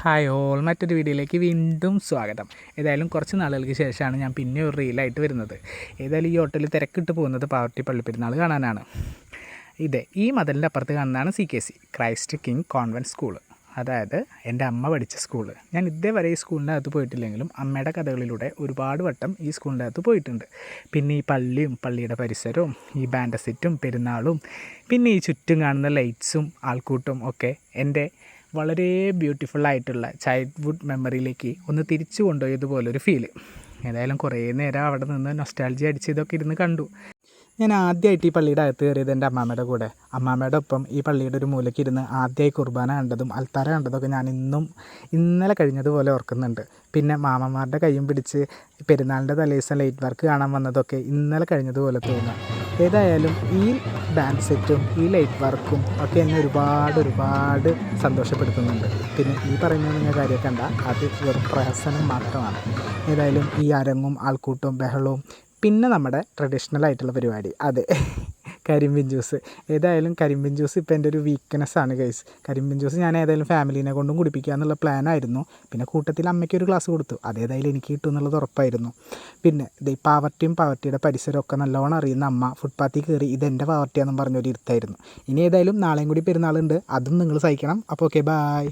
Hi all, മറ്റൊരു വീഡിയോയിലേക്ക് വീണ്ടും സ്വാഗതം. ഏതായാലും കുറച്ച് നാളുകൾക്ക് ശേഷമാണ് ഞാൻ പിന്നെ ഒരു റീലായിട്ട് വരുന്നത്. ഏതായാലും ഈ ഹോട്ടലിൽ തിരക്കിട്ട് പോകുന്നത് പാവർട്ടി പള്ളിപ്പെരുന്നാൾ കാണാനാണ്. ഈ മതിലിൻ്റെ അപ്പുറത്ത് കാണുന്നതാണ് CKC, Christ king convent school. അതായത് എൻ്റെ അമ്മ പഠിച്ച സ്കൂള്. ഞാൻ ഇതേവരെ ഈ സ്കൂളിൻ്റെ അകത്ത് പോയിട്ടില്ലെങ്കിലും അമ്മയുടെ കഥകളിലൂടെ ഒരുപാട് വട്ടം ഈ സ്കൂളിൻ്റെ അകത്ത് പോയിട്ടുണ്ട്. പിന്നെ ഈ പള്ളിയും പള്ളിയുടെ പരിസരവും ഈ ബാൻഡ് സെറ്റും പെരുന്നാളും പിന്നെ ഈ ചുറ്റും കാണുന്ന ലൈറ്റ്സും ആൾക്കൂട്ടും ഒക്കെ എൻ്റെ വളരെ ബ്യൂട്ടിഫുള്ളായിട്ടുള്ള ചൈൽഡ്ഹുഡ് മെമ്മറിയിലേക്ക് ഒന്ന് തിരിച്ചു കൊണ്ടുപോയതുപോലൊരു ഫീല്. ഏതായാലും കുറേ നേരം അവിടെ നിന്ന് നൊസ്റ്റാൾജി അടിച്ച് ഇതൊക്കെ ഇരുന്ന് കണ്ടു. ഞാൻ ആദ്യമായിട്ട് ഈ പള്ളിയുടെ അകത്ത് കയറിയത് എൻ്റെ അമ്മാമ്മയുടെ കൂടെ. അമ്മാമ്മയുടെ ഒപ്പം ഈ പള്ളിയുടെ ഒരു മൂലയ്ക്ക് ഇരുന്ന് ആദ്യമായി കുർബാന കണ്ടതും അൽത്താര കണ്ടതൊക്കെ ഞാൻ ഇന്നലെ കഴിഞ്ഞതുപോലെ ഓർക്കുന്നുണ്ട്. പിന്നെ മാമന്മാരുടെ കൈയും പിടിച്ച് പെരുന്നാളിൻ്റെ തലേദിവസം ലൈറ്റ് വർക്ക് കാണാൻ വന്നതൊക്കെ ഇന്നലെ കഴിഞ്ഞതുപോലെ തോന്നുക. ഏതായാലും ഈ ഡാൻസ് സെറ്റും ഈ ലൈറ്റ് വർക്കും ഒക്കെ എന്നെ ഒരുപാട് സന്തോഷപ്പെടുത്തുന്നുണ്ട്. പിന്നെ ഈ പറയുന്ന കാര്യമൊക്കെ കണ്ട അത് വെറും പ്രഹസനം മാത്രമാണ്. ഏതായാലും ഈ അരങ്ങും ആൾക്കൂട്ടും ബഹളവും പിന്നെ നമ്മുടെ ട്രഡീഷണൽ ആയിട്ടുള്ള പരിപാടി കരിമ്പിൻ ജ്യൂസ്. ഏതായാലും കരിമ്പിൻ ജ്യൂസ് ഇപ്പോൾ എൻ്റെ ഒരു വീക്ക്നെസ്സാണ് ഗൈസ്. കരിമ്പിൻ ജ്യൂസ് ഞാൻ ഏതായാലും ഫാമിലീനെ കൊണ്ടും കുടിപ്പിക്കുക എന്നുള്ള പ്ലാനായിരുന്നു. പിന്നെ കൂട്ടത്തിൽ അമ്മയ്ക്ക് ഒരു ഗ്ലാസ് കൊടുത്തു. അതേതായാലും എനിക്ക് കിട്ടും എന്നുള്ളത് ഉറപ്പായിരുന്നു. പിന്നെ ഈ പാവർട്ടിയുടെ പരിസരമൊക്കെ നല്ലോണം അറിയുന്ന അമ്മ ഫുട്പാത്തിൽ കയറി ഇതെൻ്റെ പാവർട്ടിയാണെന്നും പറഞ്ഞൊരു ഇരുത്തായിരുന്നു. ഇനി ഏതായാലും നാളെയും കൂടി പെരുന്നാളുണ്ട്, അതും നിങ്ങൾ സഹിക്കണം. അപ്പോൾ ഓക്കെ, ബായ്.